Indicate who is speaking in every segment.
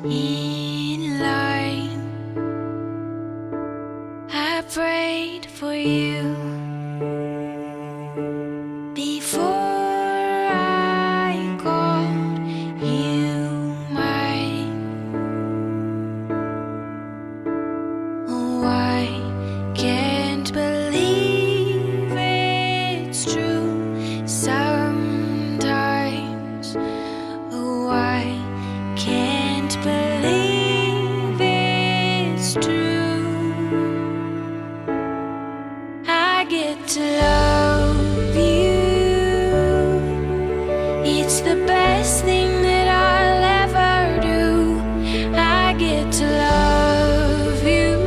Speaker 1: in line. I prayed for you before I called you mine. Oh, I can't believe it's true sometimes. Oh, I can't believe it's true. I get to love you. It's the best thing that I'll ever do. I get to love you.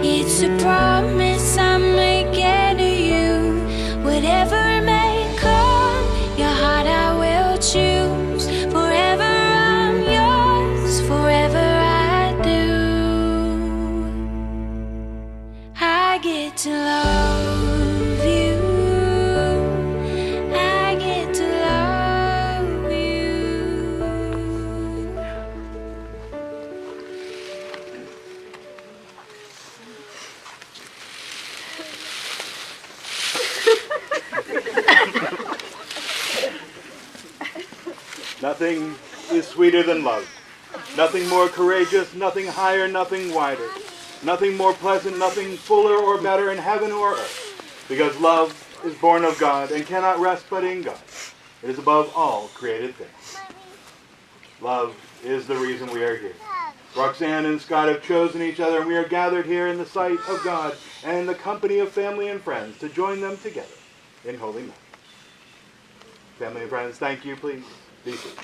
Speaker 1: It's a promise I'm making to you. Whatever may come, your heart I will choose. Forever I'm yours, forever I do. I get to love you. I get to love you.
Speaker 2: Nothing is sweeter than love. Nothing more courageous, nothing higher, nothing wider. Nothing more pleasant, nothing fuller or better in heaven or earth. Because love is born of God and cannot rest but in God. It is above all created things. Love is the reason we are here. Roxanne and Scott have chosen each other, and we are gathered here in the sight of God and in the company of family and friends to join them together in holy marriage. Family and friends, thank you. Please be seated.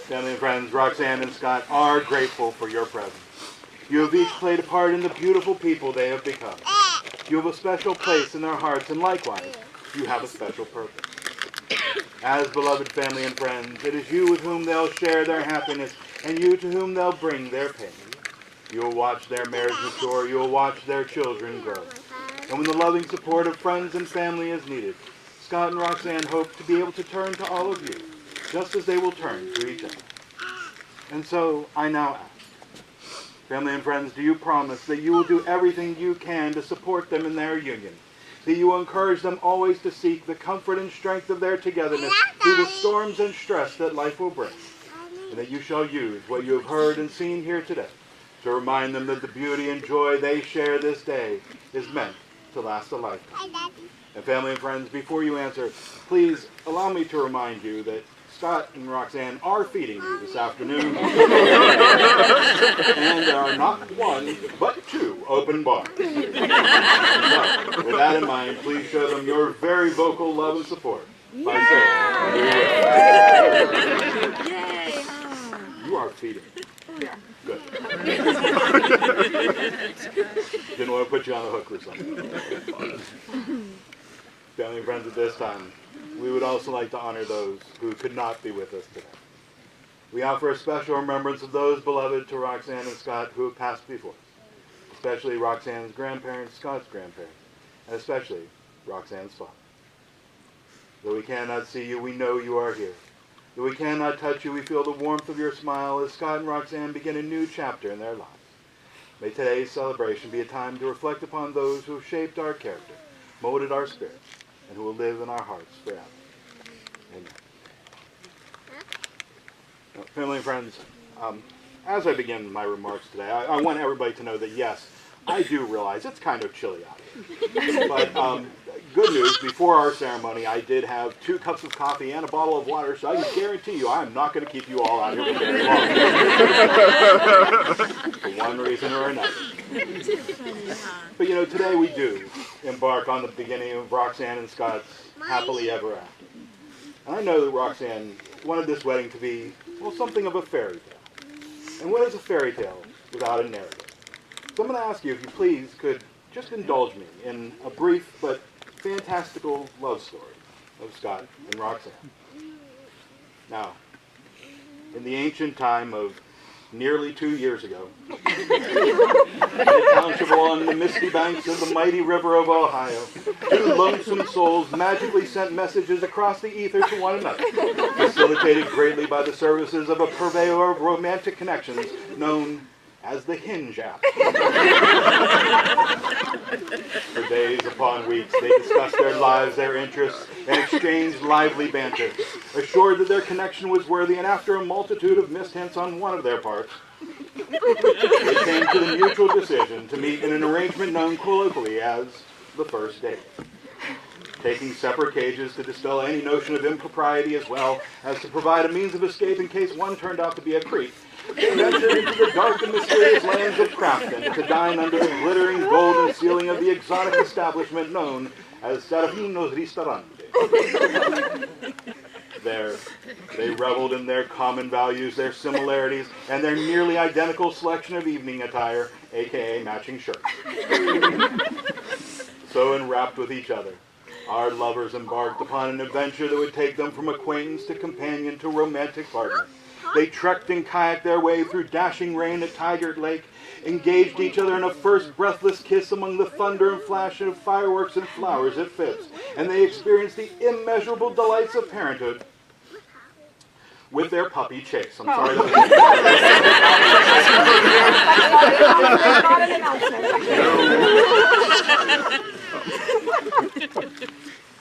Speaker 2: Family and friends, Roxanne and Scott are grateful for your presence. You have each played a part in the beautiful people they have become. You have a special place in their hearts, and likewise, you have a special purpose. As beloved family and friends, it is you with whom they'll share their happiness, and you to whom they'll bring their pain. You will watch their marriage mature, you will watch their children grow. And when the loving support of friends and family is needed, Scott and Roxanne hope to be able to turn to all of you, just as they will turn to each other. And so, I now ask, family and friends, do you promise that you will do everything you can to support them in their union? That you will encourage them always to seek the comfort and strength of their togetherness through the storms and stress that life will bring? And that you shall use what you have heard and seen here today to remind them that the beauty and joy they share this day is meant to last a lifetime. And family and friends, before you answer, please allow me to remind you that Scott and Roxanne are feeding you this afternoon. And there are not one, but two open bars. So, with that in mind, please show them your very vocal love and support by saying,
Speaker 3: Yay!
Speaker 2: you are feeding. Good. Didn't want to put you on the hook for something. Family and friends, at this time, we would also like to honor those who could not be with us today. We offer a special remembrance of those beloved to Roxanne and Scott who have passed before us, especially Roxanne's grandparents, Scott's grandparents, and especially Roxanne's father. Though we cannot see you, we know you are here. Though we cannot touch you, we feel the warmth of your smile as Scott and Roxanne begin a new chapter in their lives. May today's celebration be a time to reflect upon those who have shaped our character, molded our spirits, and who will live in our hearts forever. Amen. Now, family and friends, as I begin my remarks today, I want everybody to know that, yes, I do realize it's kind of chilly out here. But good news, before our ceremony, I did have 2 cups of coffee and a bottle of water, so I can guarantee you I am not going to keep you all out here for very long. For one reason or another. But you know, today we do embark on the beginning of Roxanne and Scott's happily ever after. And I know that Roxanne wanted this wedding to be, well, something of a fairy tale. And what is a fairy tale without a narrative? So I'm going to ask you if you please could just indulge me in a brief but fantastical love story of Scott and Roxanne. Now, in the ancient time of nearly 2 years ago. In a township on the misty banks of the mighty river of Ohio, two lonesome souls magically sent messages across the ether to one another, facilitated greatly by the services of a purveyor of romantic connections known as the Hinge app. For days upon weeks, they discussed their lives, their interests, and exchanged lively banter, assured that their connection was worthy, and after a multitude of missed hints on one of their parts, they came to the mutual decision to meet in an arrangement known colloquially as the first date. Taking separate cages to dispel any notion of impropriety as well as to provide a means of escape in case one turned out to be a creep, they ventured into the dark and mysterious lands of Crafton to dine under the glittering golden ceiling of the exotic establishment known as Serafino's Ristorante. There, they reveled in their common values, their similarities, and their nearly identical selection of evening attire, aka matching shirts. So enwrapped with each other, our lovers embarked upon an adventure that would take them from acquaintance to companion to romantic partner. They trekked and kayaked their way through dashing rain at Tigard Lake, engaged each other in a first breathless kiss among the thunder and flash of fireworks and flowers at Phipps, and they experienced the immeasurable delights of parenthood with their puppy Chase. I'm sorry.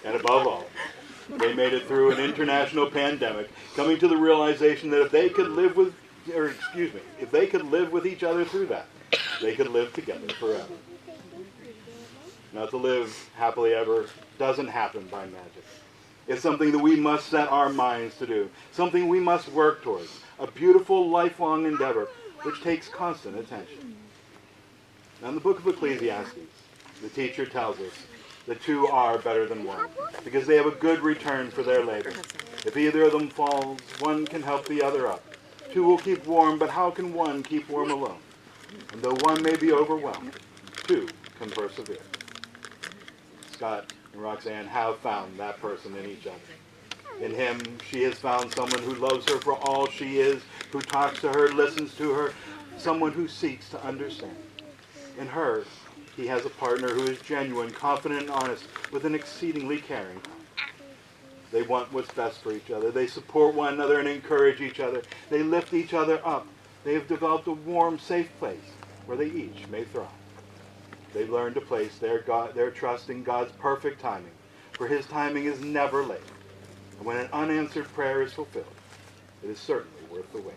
Speaker 2: And above all, they made it through an international pandemic, coming to the realization that if they could live with each other through that, they could live together forever. Now, to live happily ever doesn't happen by magic. It's something that we must set our minds to do, something we must work towards, a beautiful lifelong endeavor which takes constant attention. Now, in the book of Ecclesiastes, the teacher tells us that two are better than one, because they have a good return for their labor. If either of them falls, one can help the other up. Two will keep warm, but how can one keep warm alone? And though one may be overwhelmed, two can persevere. Scott and Roxanne have found that person in each other. In him, she has found someone who loves her for all she is, who talks to her, listens to her, someone who seeks to understand. In her, he has a partner who is genuine, confident, and honest, with an exceedingly caring heart. They want what's best for each other. They support one another and encourage each other. They lift each other up. They have developed a warm, safe place where they each may thrive. They've learned to place their trust in God's perfect timing, for his timing is never late. And when an unanswered prayer is fulfilled, it is certainly worth the wait.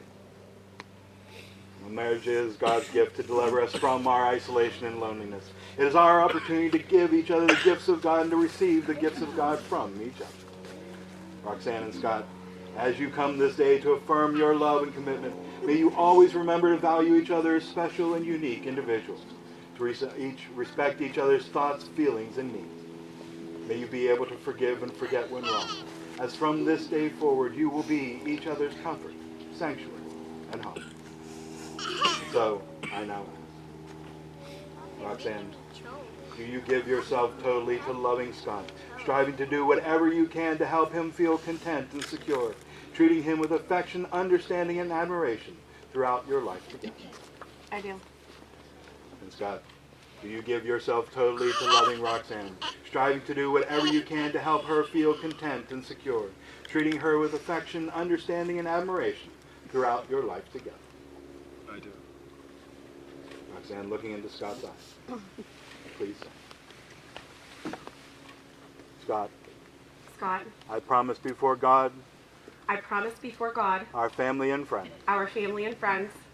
Speaker 2: Marriage is God's gift to deliver us from our isolation and loneliness. It is our opportunity to give each other the gifts of God and to receive the gifts of God from each other. Roxanne and Scott, as you come this day to affirm your love and commitment, may you always remember to value each other as special and unique individuals, to each respect each other's thoughts, feelings, and needs. May you be able to forgive and forget when wrong, as from this day forward you will be each other's comfort, sanctuary, and home. So, I now ask, Roxanne, do you give yourself totally to loving Scott, striving to do whatever you can to help him feel content and secure, treating him with affection, understanding, and admiration throughout your life together?
Speaker 3: I do.
Speaker 2: And Scott, do you give yourself totally to loving Roxanne, striving to do whatever you can to help her feel content and secure, treating her with affection, understanding, and admiration throughout your life together?
Speaker 4: I do.
Speaker 2: Roxanne, looking into Scott's eyes, please say. Scott, I promise before God, our family and friends,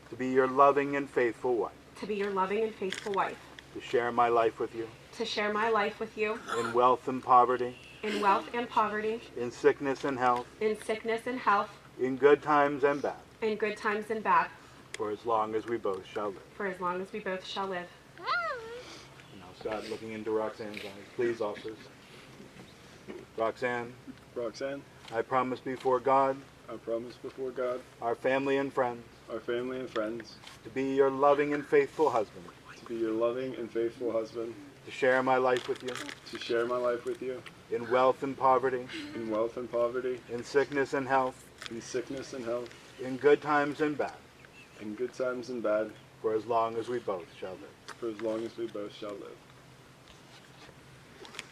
Speaker 2: to be your loving and faithful wife, to share my life with you, in wealth and poverty, in sickness and health, in good times and bad, for as long as we both shall live. And now, Scott, looking into Roxanne's eyes, please also say, Roxanne, I promise before God, our family and friends, to be your loving and faithful husband, to share my life with you, in wealth and poverty, in sickness and health, in good times and bad,
Speaker 3: in good times and bad,
Speaker 2: for as long as we both shall live.
Speaker 3: for as long as we both shall live.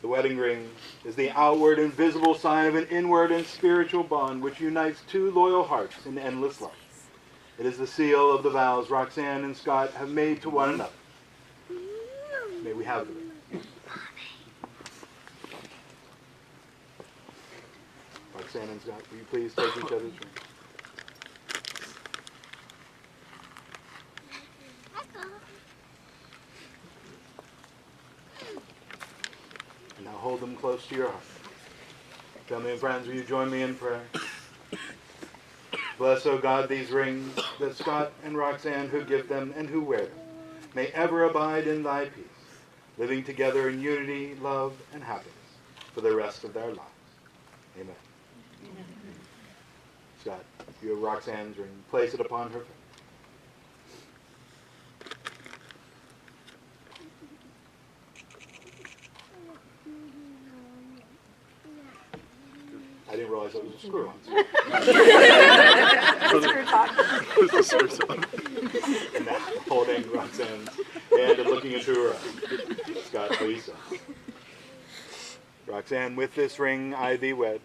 Speaker 2: The wedding ring is the outward and visible sign of an inward and spiritual bond which unites two loyal hearts in endless love. It is the seal of the vows Roxanne and Scott have made to one another. May we have the ring. Roxanne and Scott, will you please take each other's ring? And now hold them close to your heart. Family and friends, will you join me in prayer? Bless, O God, these rings that Scott and Roxanne, who give them and who wear them, may ever abide in thy peace, living together in unity, love, and happiness for the rest of their lives. Amen. Scott, if you have Roxanne's ring, place it upon her finger. I didn't realize that was a screw on. And now, holding Roxanne's hand and looking into her eyes. Scott, please. Roxanne, with this ring I thee wed.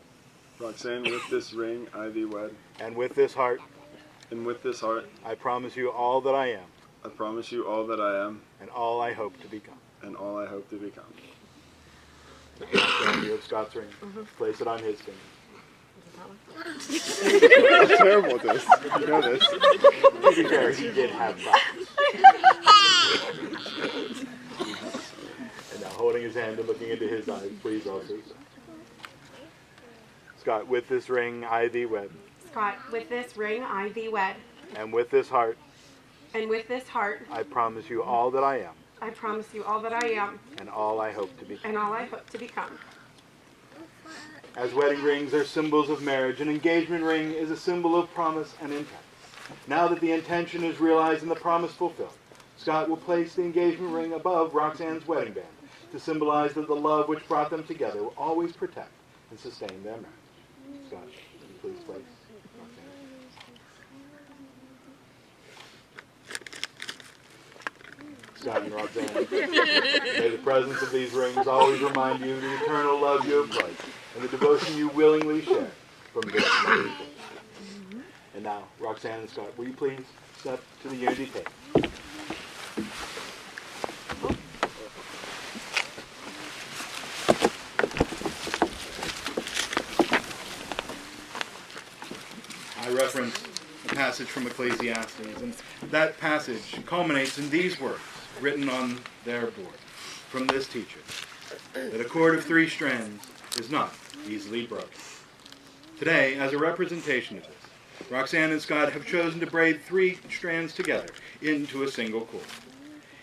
Speaker 3: Roxanne, with this ring I thee wed,
Speaker 2: And with this heart
Speaker 3: and with this heart
Speaker 2: I promise you all that I am,
Speaker 3: I promise you all that I am,
Speaker 2: and all I hope to become.
Speaker 3: and all I hope to become.
Speaker 2: Roxanne, you have Scott's ring. Place it on his finger.
Speaker 3: I'm terrible at this. You know this.
Speaker 2: To be fair, he did have problems. And now holding his hand and looking into his eyes, please also say. Scott, with this ring I thee wed.
Speaker 4: Scott, with this ring I thee wed,
Speaker 2: And with this heart
Speaker 4: and with this heart
Speaker 2: I promise you all that I am,
Speaker 4: I promise you all that I am,
Speaker 2: and all I hope to become.
Speaker 4: and all I hope to become.
Speaker 2: As wedding rings are symbols of marriage, an engagement ring is a symbol of promise and intent. Now that the intention is realized and the promise fulfilled, Scott will place the engagement ring above Roxanne's wedding band to symbolize that the love which brought them together will always protect and sustain their marriage. Scott, will you please place Roxanne? Scott and Roxanne, may the presence of these rings always remind you of the eternal love you have pledged and the devotion you willingly share from this married couple. And now, Roxanne and Scott, will you please step to the unity table? I reference a passage from Ecclesiastes, and that passage culminates in these words written on their board from this teacher, that a cord of 3 strands is not easily broken. Today, as a representation of this, Roxanne and Scott have chosen to braid 3 strands together into a single cord.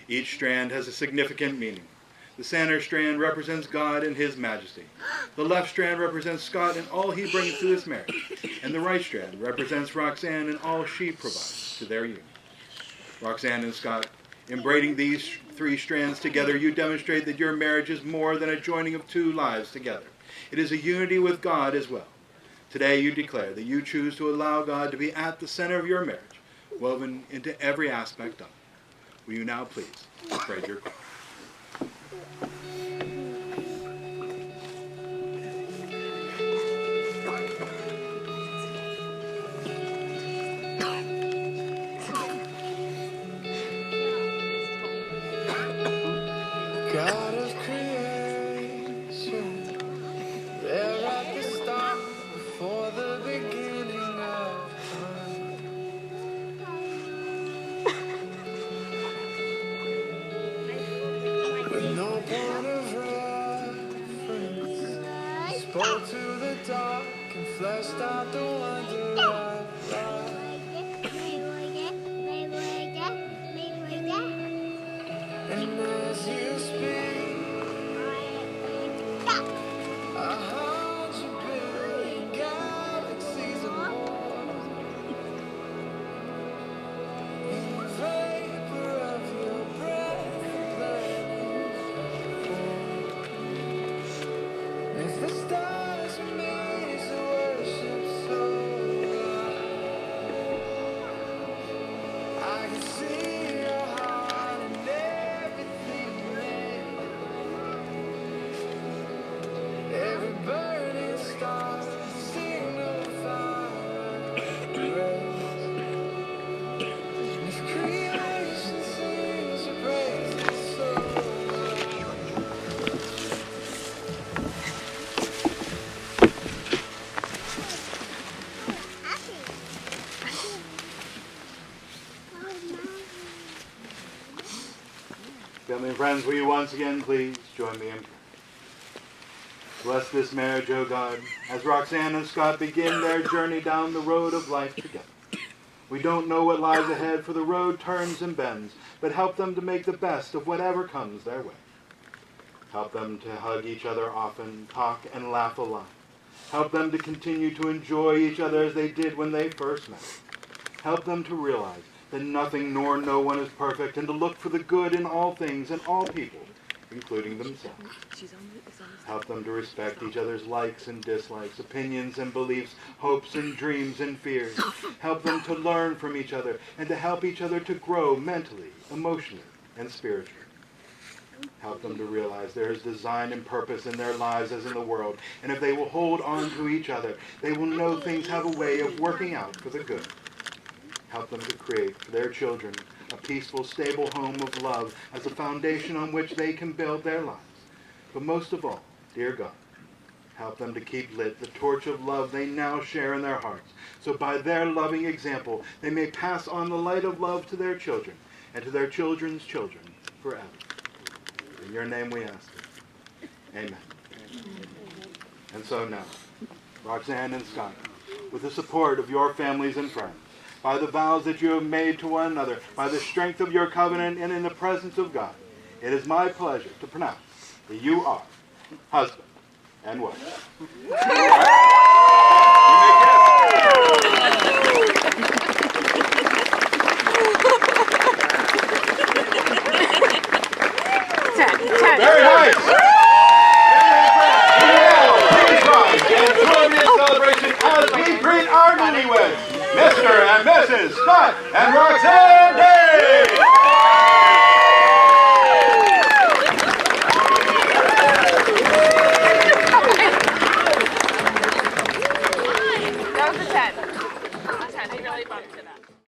Speaker 2: Each strand has a significant meaning. The center strand represents God and His majesty. The left strand represents Scott and all he brings to this marriage. And the right strand represents Roxanne and all she provides to their union. Roxanne and Scott, in braiding these 3 strands together, you demonstrate that your marriage is more than a joining of 2 lives together. It is a unity with God as well. Today you declare that you choose to allow God to be at the center of your marriage, woven into every aspect of it. Will you now please braid your cord?
Speaker 5: God of creation, there at the start, before the beginning of time. With no point of reference, spoke to the dark and fleshed out the wonder of life. And as you speak, 100 billion galaxies are born. In the vapor of your breath, the planets form. If the stars were made to worship so high,
Speaker 2: friends, will you once again please join me in prayer? Bless this marriage, O God, as Roxanne and Scott begin their journey down the road of life together. We don't know what lies ahead, for the road turns and bends, but help them to make the best of whatever comes their way. Help them to hug each other often, talk and laugh a lot. Help them to continue to enjoy each other as they did when they first met. Help them to realize that nothing nor no one is perfect, and to look for the good in all things and all people, including themselves. Help them to respect each other's likes and dislikes, opinions and beliefs, hopes and dreams and fears. Help them to learn from each other and to help each other to grow mentally, emotionally, and spiritually. Help them to realize there is design and purpose in their lives as in the world, and if they will hold on to each other, they will know things have a way of working out for the good. Help them to create for their children a peaceful, stable home of love as a foundation on which they can build their lives. But most of all, dear God, help them to keep lit the torch of love they now share in their hearts, so by their loving example they may pass on the light of love to their children and to their children's children forever. In your name we ask it. Amen. And so now, Roxanne and Scott, with the support of your families and friends, by the vows that you have made to one another, by the strength of your covenant, and in the presence of God, it is my pleasure to pronounce that you are husband and wife. Very nice. Please rise and join me in celebration as we greet our newlyweds, Mr. and Mrs. Scott and Roxanne